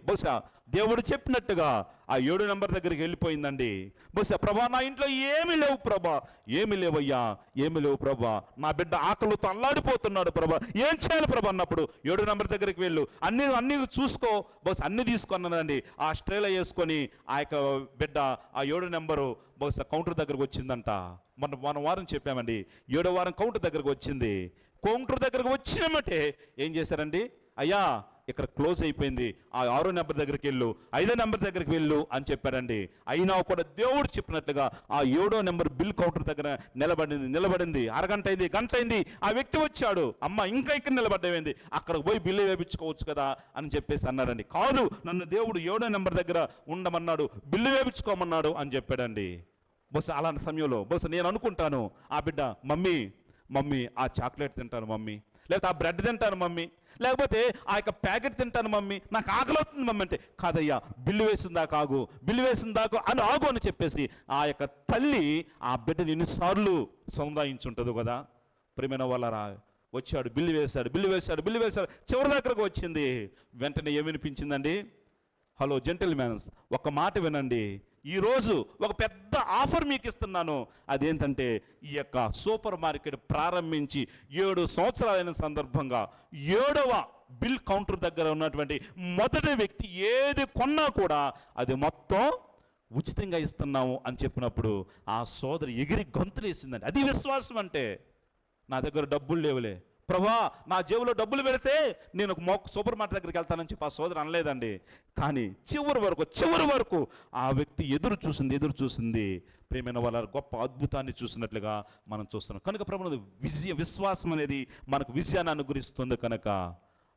బహుశా దేవుడు చెప్పినట్టుగా ఆ 7 నెంబర్ దగ్గరికి వెళ్ళిపోయిందండి. బహుశా ప్రభా నా ఇంట్లో ఏమీ లేవు ప్రభా, ఏమి లేవయ్యా, ఏమి లేవు ప్రభా, నా బిడ్డ ఆకలితో అల్లాడిపోతున్నాడు ప్రభా, ఏం చేయాలి ప్రభా అన్నప్పుడు 7 నెంబర్ దగ్గరికి వెళ్ళు, అన్ని చూసుకో, బహుశా అన్ని తీసుకున్నదండి. ఆ స్ట్రేలో వేసుకొని ఆ యొక్క బిడ్డ ఆ 7 నెంబరు బహుశా కౌంటర్ దగ్గరకు వచ్చిందంట. మన వారం చెప్పామండి, 7వ వారం కౌంటర్ దగ్గరకు వచ్చింది. కౌంటర్ దగ్గరకు వచ్చినమంటే ఏం చేశారండి? అయ్యా ఇక్కడ క్లోజ్ అయిపోయింది, ఆ 6వ నెంబర్ దగ్గరికి వెళ్ళు, 5వ నెంబర్ దగ్గరికి వెళ్ళు అని చెప్పాడండి. అయినా కూడా దేవుడు చెప్పినట్లుగా ఆ 7వ నెంబర్ బిల్ కౌంటర్ దగ్గర నిలబడింది. అరగంట అయింది, గంట అయింది, ఆ వ్యక్తి వచ్చాడు. అమ్మ ఇంకా ఇక్కడ నిలబడ్డమైంది, అక్కడికి పోయి బిల్లు వేయించుకోవచ్చు కదా అని చెప్పేసి అన్నాడండి. కాదు, నన్ను దేవుడు 7వ నెంబర్ దగ్గర ఉండమన్నాడు, బిల్లు వేయించుకోమన్నాడు అని చెప్పాడండి. బహుశా అలాంటి సమయంలో బహుశా నేను అనుకుంటాను, ఆ బిడ్డ మమ్మీ ఆ చాక్లెట్ తింటాను మమ్మీ, లేకపోతే ఆ బ్రెడ్ తింటాను మమ్మీ, లేకపోతే ఆ యొక్క ప్యాకెట్ తింటాను మమ్మీ, నాకు ఆకలి అవుతుంది మమ్మీ అంటే, కాదయ్యా బిల్లు వేసిందాకా ఆగు, బిల్లు వేసిందాకు అని ఆగు అని చెప్పేసి ఆ యొక్క తల్లి ఆ బిడ్డని ఎన్నిసార్లు సముదాయించుంటుంది కదా. ప్రియమైన వాళ్ళరా, వచ్చాడు, బిల్లు వేశాడు, చివరి దగ్గరకు వచ్చింది. వెంటనే ఏమనిపించిందండి? హలో జెంటిల్ మ్యాన్స్, ఒక మాట వినండి. ఈరోజు ఒక పెద్ద ఆఫర్ మీకు ఇస్తున్నాను. అదేంటంటే, ఈ యొక్క సూపర్ మార్కెట్ ప్రారంభించి 7 సంవత్సరాలైన సందర్భంగా 7వ బిల్ కౌంటర్ దగ్గర ఉన్నటువంటి మొదటి వ్యక్తి ఏది కొన్నా కూడా అది మొత్తం ఉచితంగా ఇస్తున్నాము అని చెప్పినప్పుడు ఆ సోదరి ఎగిరి గొంతులేసిందండి. అది విశ్వాసం అంటే. నా దగ్గర డబ్బులు లేవులే ప్రభా, నా జేబులో డబ్బులు పెడితే నేను సూపర్ మార్కెట్ దగ్గరికి వెళ్తానని చెప్పి ఆ సోదరు అనలేదండి. కానీ చివరి వరకు ఆ వ్యక్తి ఎదురు చూసింది. ప్రియమైన వాళ్ళ గొప్ప అద్భుతాన్ని చూసినట్లుగా మనం చూస్తున్నాం. కనుక ప్రభువుని విశ్వాసం అనేది మనకు విజయాన్ని అనుగ్రహిస్తుంది. కనుక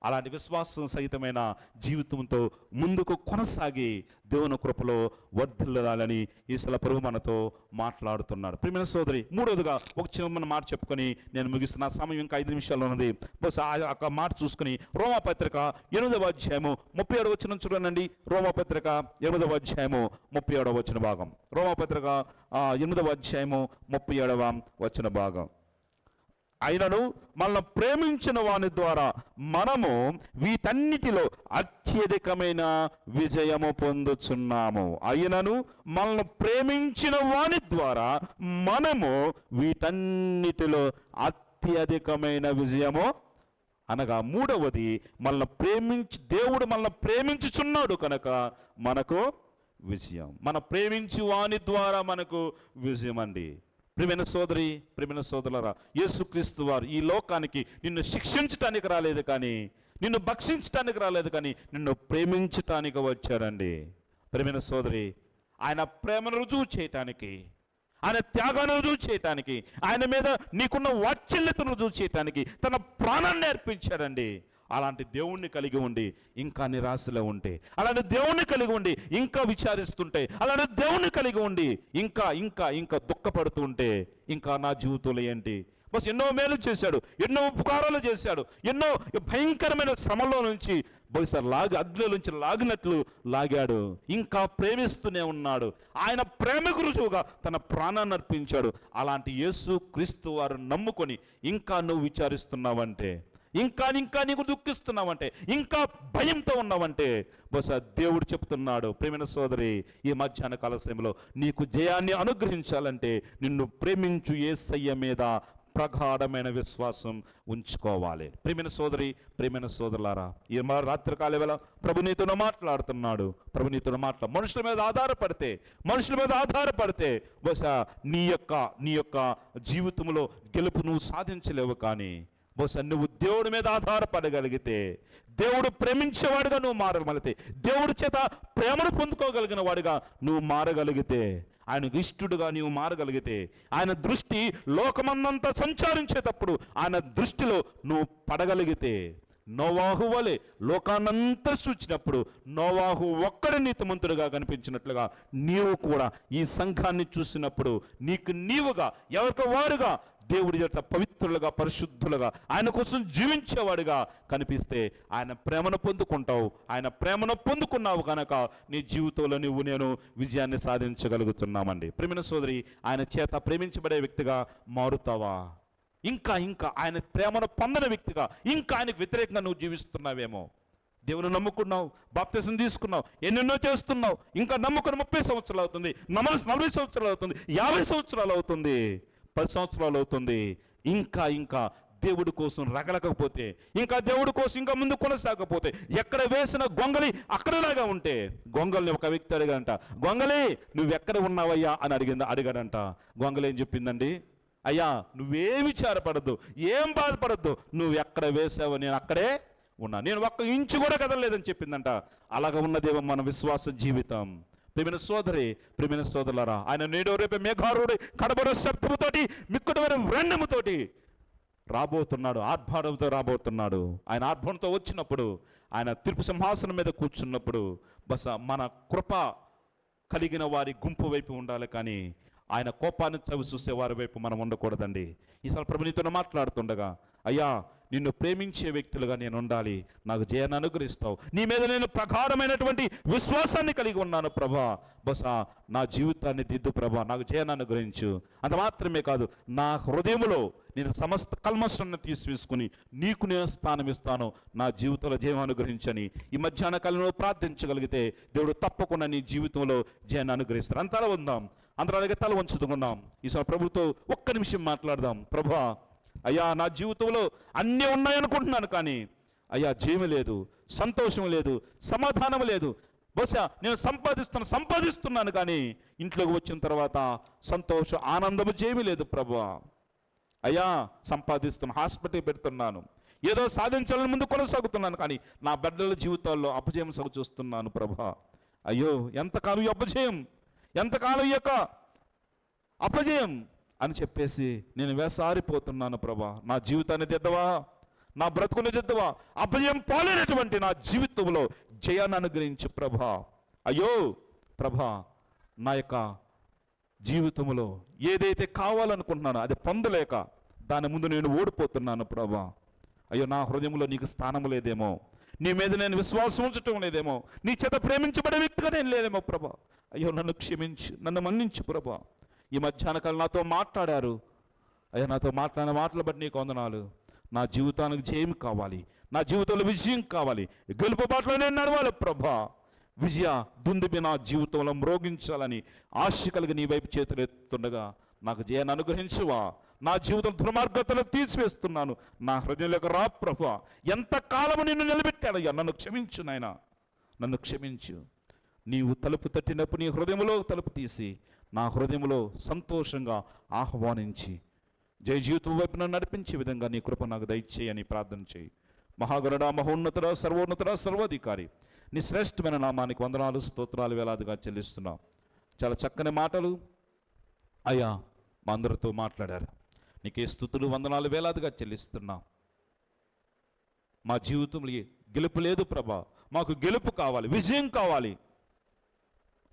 అలాంటి విశ్వాసం సహితమైన జీవితంతో ముందుకు కొనసాగి దేవుని కృపలో వర్ధిల్లాలని ఈశ్వర ప్రభు మనతో మాట్లాడుతున్నాడు. ప్రియమైన సోదరి, మూడవదిగా ఒక చిన్న మాట చెప్పుకొని నేను ముగిస్తున్న సమయం ఇంకా 5 నిమిషాలు ఉన్నది. బహుశా ఆ మాట చూసుకుని రోమాపత్రిక 8వ అధ్యాయము 37వ వచనం చూడండి. రోమాపత్రిక 8వ అధ్యాయము 37వ వచన భాగం. రోమాపత్రిక 8వ అధ్యాయము 37వ వచన భాగం. అయినను మనల్ని ప్రేమించిన వాని ద్వారా మనము వీటన్నిటిలో అత్యధికమైన విజయము పొందుచున్నాము. అయినను మనల్ని ప్రేమించిన వాని ద్వారా మనము వీటన్నిటిలో అత్యధికమైన విజయము అనగా మూడవది, దేవుడు మనల్ని ప్రేమించుచున్నాడు కనుక మనకు విజయం. మన ప్రేమించి వాని ద్వారా మనకు విజయం అండి. ప్రియమైన సోదరి, ప్రియమైన సోదరులారా, యేసుక్రీస్తు వారు ఈ లోకానికి నిన్ను శిక్షించటానికి రాలేదు, కానీ నిన్ను భక్షించటానికి రాలేదు, కానీ నిన్ను ప్రేమించటానికి వచ్చాడండి. ప్రియమైన సోదరి, ఆయన ప్రేమను రుజువు చేయటానికి, ఆయన త్యాగాన్ని రుజువు చేయటానికి, ఆయన మీద నీకున్న వాత్సల్యతను రుజువు చేయటానికి తన ప్రాణాన్ని అర్పించాడండి. అలాంటి దేవుణ్ణి కలిగి ఉండి ఇంకా నిరాశలో ఉంటే, అలాంటి దేవుణ్ణి కలిగి ఉండి ఇంకా విచారిస్తుంటే, అలాంటి దేవుణ్ణి కలిగి ఉండి ఇంకా ఇంకా ఇంకా దుఃఖపడుతూ ఉంటే, ఇంకా నా జీవితంలో ఏంటి? బస్ ఎన్నో మేలు చేశాడు, ఎన్నో ఉపకారాలు చేశాడు, ఎన్నో భయంకరమైన శ్రమలో నుంచి బహుశా అగ్నిలో నుంచి లాగినట్లు లాగాడు. ఇంకా ప్రేమిస్తూనే ఉన్నాడు. ఆయన ప్రేమకు రుజువుగా తన ప్రాణాన్ని అర్పించాడు. అలాంటి యేసు క్రీస్తు వారు నమ్ముకొని ఇంకా నువ్వు విచారిస్తున్నావంటే, ఇంకా నీకు దుఃఖిస్తున్నావంటే, ఇంకా భయంతో ఉన్నావంటే, బహుశా దేవుడు చెప్తున్నాడు, ప్రేమైన సోదరి, ఈ మధ్యాహ్న కాల సమయంలో నీకు జయాన్ని అనుగ్రహించాలంటే నిన్ను ప్రేమించు యేసయ్య మీద ప్రగాఢమైన విశ్వాసం ఉంచుకోవాలి. ప్రియమైన సోదరి, ప్రియమైన సోదరులారా, ఈ రాత్రికాల వేళ ప్రభు నీతో మాట్లాడుతున్నాడు. ప్రభు నీతో మనుషుల మీద ఆధారపడితే బహుశా నీ యొక్క జీవితంలో గెలుపు నువ్వు సాధించలేవు. కానీ బహుశా నువ్వు దేవుడి మీద ఆధారపడగలిగితే, దేవుడు ప్రేమించేవాడుగా నువ్వు మారగలిగితే, దేవుడి చేత ప్రేమను పొందుకోగలిగిన వాడిగా నువ్వు మారగలిగితే, ఆయనకు ఇష్టడుగా నీవు మారగలిగితే, ఆయన దృష్టి లోకమందంతా సంచారించేటప్పుడు ఆయన దృష్టిలో నువ్వు పడగలిగితే, నోవాహు వలె లోకాన్నంతా చూచినప్పుడు నోవాహు ఒక్కడి నీతిమంతుడుగా కనిపించినట్లుగా నీవు కూడా ఈ సంఘాన్ని చూసినప్పుడు నీకు నీవుగా, ఎవరికి వారుగా దేవుడి యొక్క పవిత్రులుగా, పరిశుద్ధులుగా, ఆయన కోసం జీవించేవాడిగా కనిపిస్తే ఆయన ప్రేమను పొందుకుంటావు. ఆయన ప్రేమను పొందుకున్నావు కనుక నీ జీవితంలో నేను విజయాన్ని సాధించగలుగుతున్నామండి. ప్రేమైన సోదరి, ఆయన చేత ప్రేమించబడే వ్యక్తిగా మారుతావా? ఇంకా ఆయన ప్రేమను పొందని వ్యక్తిగా ఇంకా ఆయనకు వ్యతిరేకంగా నువ్వు జీవిస్తున్నావేమో. దేవుని నమ్ముకున్నావు, బాప్తిసం తీసుకున్నావు, ఎన్నెన్నో చేస్తున్నావు, ఇంకా నమ్ముకుని 30 సంవత్సరాలు అవుతుంది, 40 సంవత్సరాలు అవుతుంది, 50 సంవత్సరాలు అవుతుంది, 10 సంవత్సరాలు అవుతుంది. ఇంకా దేవుడి కోసం రగలకపోతే, ఇంకా దేవుడి కోసం ఇంకా ముందు కొనసాగకపోతే, ఎక్కడ వేసిన గొంగలి అక్కడలాగా ఉంటే, గొంగల్ని ఒక వ్యక్తి అడిగాడంట, గొంగలి నువ్వెక్కడ ఉన్నావయ్యా అని అడిగాడంట. గొంగలి ఏం చెప్పిందండి? అయ్యా నువ్వేం విచారపడద్దు, ఏం బాధపడద్దు, నువ్వు ఎక్కడ వేసావో నేను అక్కడే ఉన్నా, నేను ఒక్క ఇంచు కూడా కదలలేదని చెప్పిందంట. అలాగ ఉన్నదేమో మన విశ్వాస జీవితం. ప్రియమైన సోదరి, ప్రియమైన సోదరులారా, ఆయన నేడో రేపే మేఘారుడి కడబడ శబ్దముతోటి మిక్కుడమైన వ్రణముతోటి రాబోతున్నాడు, ఆర్భాటంతో రాబోతున్నాడు. ఆయన ఆర్భాటంతో వచ్చినప్పుడు, ఆయన తీర్పు సింహాసనం మీద కూర్చున్నప్పుడు మన కృప కలిగిన వారి గుంపు వైపు ఉండాలి, కానీ ఆయన కోపాన్ని చవి చూసే వారి వైపు మనం ఉండకూడదండి. ఈసారి ప్రభు నీతో మాట్లాడుతుండగా, అయ్యా నిన్ను ప్రేమించే వ్యక్తులుగా నేను ఉండాలి, నాకు జయాన్ని అనుగ్రహిస్తావు, నీ మీద నేను ప్రగాఢమైనటువంటి విశ్వాసాన్ని కలిగి ఉన్నాను ప్రభా, బహుశా నా జీవితాన్ని దిద్దు ప్రభా, నాకు జయాన్ని అనుగ్రహించు. అంత మాత్రమే కాదు, నా హృదయంలో నేను సమస్త కల్మషాన్ని తీసివేసుకుని నీకు నేను స్థానం ఇస్తాను, నా జీవితంలో జయం అనుగ్రహించని ఈ మధ్యాహ్న కాలంలో ప్రార్థించగలిగితే దేవుడు తప్పకుండా నీ జీవితంలో జయాన్ని అనుగ్రహిస్తాడు. అంతలా ఉందాం, అందరూ అలాగే తల వంచుతున్నాం. ఈసారి ప్రభుతో ఒక్క నిమిషం మాట్లాడదాం. ప్రభా, అయ్యా నా జీవితంలో అన్నీ ఉన్నాయనుకుంటున్నాను, కానీ అయ్యా జయం లేదు, సంతోషం లేదు, సమాధానం లేదు. బహుశా నేను సంపాదిస్తున్నాను కానీ ఇంట్లోకి వచ్చిన తర్వాత సంతోషం, ఆనందము జయమి లేదు ప్రభా. అయ్యా సంపాదిస్తున్నాను, హాస్పిటల్ పెడుతున్నాను, ఏదో సాధించాలని ముందు కొనసాగుతున్నాను, కానీ నా బిడ్డల జీవితాల్లో అపజయం సగ చూస్తున్నాను ప్రభా. అయ్యో ఎంతకాలం ఈ అపజయం, ఎంతకాలం ఈ యొక్క అపజయం అని చెప్పేసి నేను వేసారిపోతున్నాను ప్రభా. నా జీవితాన్ని దిద్దవా, నా బ్రతుకుని దిద్దవా, అపజయం పాలైనటువంటి నా జీవితంలో జయాన్ని అనుగ్రహించు ప్రభా. అయ్యో ప్రభా, నా యొక్క జీవితంలో ఏదైతే కావాలనుకుంటున్నానో అది పొందలేక దాని ముందు నేను ఓడిపోతున్నాను ప్రభా. అయ్యో నా హృదయంలో నీకు స్థానం లేదేమో, నీ మీద నేను విశ్వాసం ఉంచటం లేదేమో, నీ చేత ప్రేమించబడే వ్యక్తిగా నేను లేదేమో ప్రభా. అయ్యో నన్ను క్షమించు, నన్ను మన్నించు ప్రభా. ఈ మధ్యాహ్న కాలం నాతో మాట్లాడారు అయ్యా, నాతో మాట్లాడిన మాటలు బట్టి నీకు వందనాలు. నా జీవితానికి జయం కావాలి, నా జీవితంలో విజయం కావాలి, గెలుపు బాటలో నేను నడవాలి ప్రభా. విజయ దుందుబి నా జీవితంలో మ్రోగించాలని ఆశ కలిగి నీ వైపు చేతులు ఎత్తుండగా నాకు జయాన్ని అనుగ్రహించువా. నా జీవితం దుర్మార్గతలు తీసివేస్తున్నాను, నా హృదయంలోకి రా ప్రభా. ఎంతకాలము నిన్ను నిలబెట్టాడయ్యా, నన్ను క్షమించు నాయన, నన్ను క్షమించు. నీవు తలుపు తట్టినప్పుడు నీ హృదయంలో తలుపు తీసి నా హృదయంలో సంతోషంగా ఆహ్వానించి జయ జీవితం వైపు నన్ను నడిపించే విధంగా నీ కృప నాకు దయచేయని ప్రార్థన చేయి. మహాగరుడ, మహోన్నతుడ, సర్వోన్నతుడ, సర్వాధికారి, నీ శ్రేష్టమైన నామానికి వందనాలు, స్తోత్రాలు వేలాదిగా చెల్లిస్తున్నాం. చాలా చక్కని మాటలు అయ్యా మా అందరితో మాట్లాడారు. నీకే స్తుతులు, వందనాలు వేలాదిగా చెల్లిస్తున్నాం. మా జీవితంలో గెలుపు లేదు ప్రభా, మాకు గెలుపు కావాలి, విజయం కావాలి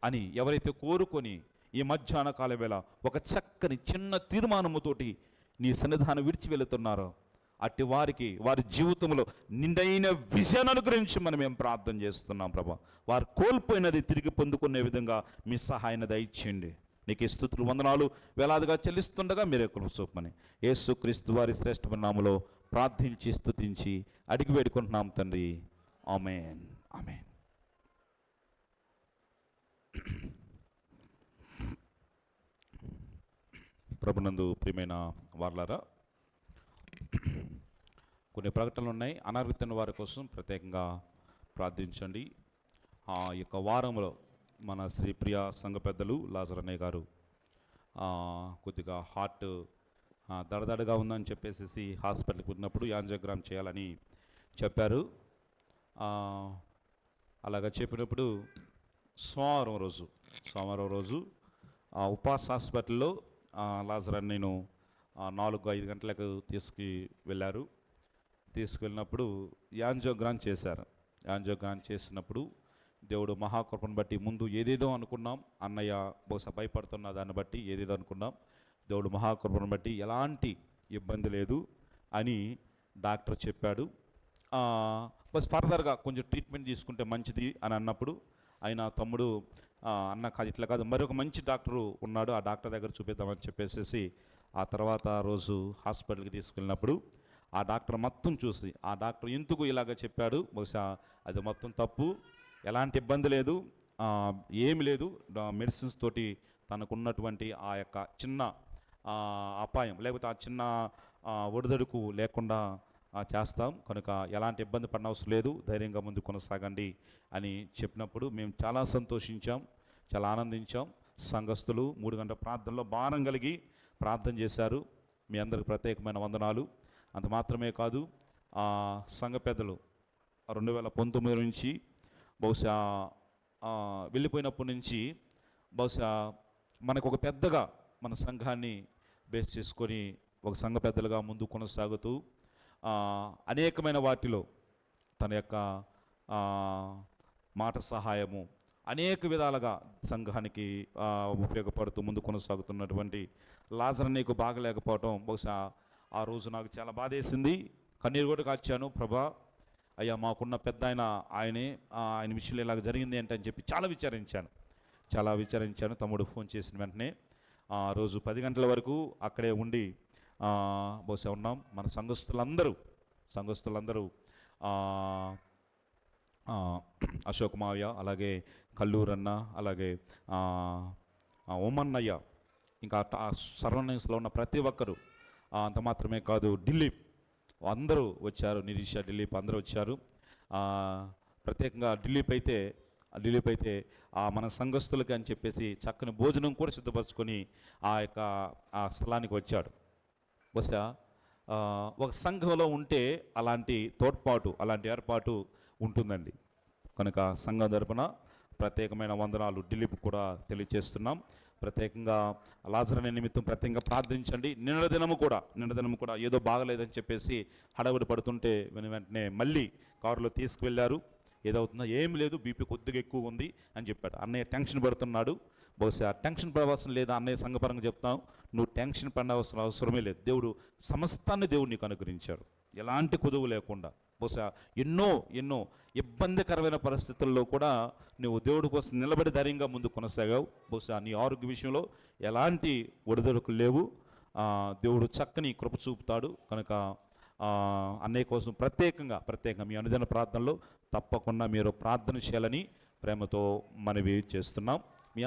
అని ఎవరైతే కోరుకొని ఈ మధ్యాహ్న కాల వేళ ఒక చక్కని చిన్న తీర్మానముతోటి నీ సన్నిధానం విడిచి వెళుతున్నారో అట్టి వారికి వారి జీవితంలో నిండైన విజయాన్ని అనుగ్రహించి మనం ఏం ప్రార్థన చేస్తున్నాం ప్రభా. వారు కోల్పోయినది తిరిగి పొందుకునే విధంగా మీ సహాయాన్ని దయచేయండి. నీకు స్తుతులు, వందనాలు వేలాదిగా చెల్లిస్తుండగా మీరే కృప చూపమని యేసుక్రీస్తు వారి శ్రేష్టమైన నామములో ప్రార్థించి స్తుతించి అడిగి వేడుకుంటున్నాం తండ్రి. ఆమేన్, ఆమేన్. ప్రభునందు ప్రియమైన వారలారా, కొన్ని ప్రకటనలు ఉన్నాయి. అనారోగ్యమైన వారి కోసం ప్రత్యేకంగా ప్రార్థించండి. ఆ యొక్క వారంలో మన శ్రీ ప్రియ సంఘ పెద్దలు లాజర్ అన్నయ్య గారు కొద్దిగా హార్ట్ దడదడగా ఉందని చెప్పేసి హాస్పిటల్కి వెళ్ళినప్పుడు యాంజియోగ్రామ్ చేయాలని చెప్పారు. అలాగా చెప్పినప్పుడు సోమవారం రోజు ఉపాస్ హాస్పిటల్లో లాజర్ అన్నయ్యను 4-5 గంటలకు తీసుకువెళ్ళారు. తీసుకువెళ్ళినప్పుడు యాంజియోగ్రామ్ చేశారు. యాంజియోగ్రామ్ చేసినప్పుడు దేవుడు మహాకృపను బట్టి ముందు ఏదేదో అనుకున్నాం, అన్నయ్య బహుశా భయపడుతున్న దాన్ని బట్టి ఏదేదో అనుకున్నాం, దేవుడు మహాకృపను బట్టి ఎలాంటి ఇబ్బంది లేదు అని డాక్టర్ చెప్పాడు. బస్ ఫర్దర్గా కొంచెం ట్రీట్మెంట్ తీసుకుంటే మంచిది అని అన్నప్పుడు ఆయన తమ్ముడు అన్న కాదు, ఇట్లా కాదు, మరొక మంచి డాక్టరు ఉన్నాడు, ఆ డాక్టర్ దగ్గర చూపిద్దామని చెప్పేసి ఆ తర్వాత రోజు హాస్పిటల్కి తీసుకెళ్ళినప్పుడు ఆ డాక్టర్ మొత్తం చూసి ఆ డాక్టర్ ఎందుకు ఇలాగ చెప్పాడు, బహుశా అది మొత్తం తప్పు, ఎలాంటి ఇబ్బంది లేదు, ఏమి లేదు, మెడిసిన్స్ తోటి తనకున్నటువంటి ఆ యొక్క చిన్న అపాయం లేకపోతే ఆ చిన్న ఒడిదడుకు లేకుండా చేస్తాం, కనుక ఎలాంటి ఇబ్బంది పడిన అవసరం లేదు, ధైర్యంగా ముందు కొనసాగండి అని చెప్పినప్పుడు మేము చాలా సంతోషించాం, చాలా ఆనందించాం. సంఘస్థులు 3 గంటల ప్రార్థనలో భారం కలిగి ప్రార్థన చేశారు. మీ అందరికి ప్రత్యేకమైన వందనాలు. అంత మాత్రమే కాదు, సంఘ పెద్దలు 2019 నుంచి బహుశా వెళ్ళిపోయినప్పటి నుంచి బహుశా మనకు ఒక పెద్దగా మన సంఘాన్ని బేస్ చేసుకొని ఒక సంఘ పెద్దలుగా ముందు కొనసాగుతూ అనేకమైన వాటిలో తన యొక్క మాట సహాయము అనేక విధాలుగా సంఘానికి ఉపయోగపడుతూ ముందు కొనసాగుతున్నటువంటి లాజర్ నీకు బాగలేకపోవటం బహుశా ఆ రోజు నాకు చాలా బాధేసింది. కన్నీరు కూడా కాచాను. ప్రభా, అయ్యా మాకున్న పెద్ద ఆయన విషయంలో ఇలాగ జరిగింది ఏంటని చెప్పి చాలా విచారించాను. తమ్ముడు ఫోన్ చేసిన వెంటనే ఆ రోజు 10 గంటల వరకు అక్కడే ఉండి బహుశా ఉన్నాం. మన సంఘస్థులందరూ అశోక్ మావయ్య, అలాగే కల్లూరన్న, అలాగే ఓమన్నయ్య, ఇంకా సరౌండింగ్స్లో ఉన్న ప్రతి ఒక్కరు, అంత మాత్రమే కాదు దిలీప్ అందరూ వచ్చారు. నిరీష, దిలీప్ అందరూ వచ్చారు. ప్రత్యేకంగా దిలీప్ అయితే మన సంఘస్థులకి అని చెప్పేసి చక్కని భోజనం కూడా సిద్ధపరచుకొని ఆ స్థలానికి వచ్చాడు. బహుశా ఒక సంఘంలో ఉంటే అలాంటి తోడ్పాటు, అలాంటి ఏర్పాటు ఉంటుందండి. కనుక సంఘం తరపున ప్రత్యేకమైన వందనాలు దిలీప్ కూడా తెలియజేస్తున్నాం. ప్రత్యేకంగా లాజర్ అనే నిమిత్తం ప్రత్యేకంగా ప్రార్థించండి. నిన్న దినము కూడా ఏదో బాగలేదని చెప్పేసి హడావుడి పడుతుంటే వెంటనే మళ్ళీ కారులో తీసుకువెళ్ళారు. ఏదవుతుందో ఏం లేదు, బీపీ కొద్దిగా ఎక్కువ ఉంది అని చెప్పాడు. అన్నయ్య టెన్షన్ పడుతున్నాడు. బహుశా టెన్షన్ పడవలసిన లేదా అన్నయ్య సంఘపరంగా చెప్తాం, నువ్వు టెన్షన్ పడవలసిన అవసరమే లేదు. దేవుడు సమస్తాన్ని నీకు అనుగ్రహించాడు, ఎలాంటి కుదువు లేకుండా. బహుశా ఎన్నో ఇబ్బందికరమైన పరిస్థితుల్లో కూడా నువ్వు దేవుడి కోసం నిలబడి ధైర్యంగా ముందు కొనసాగావు. బహుశా నీ ఆరోగ్య విషయంలో ఎలాంటి ఒడిదొడుకులు లేవు. దేవుడు చక్కని కృప చూపుతాడు. కనుక అన్నయ్య కోసం ప్రత్యేకంగా మీ అనుదిన ప్రార్థనలో తప్పకుండా మీరు ప్రార్థన చేయాలని ప్రేమతో మనవి చేస్తున్నాం. మీ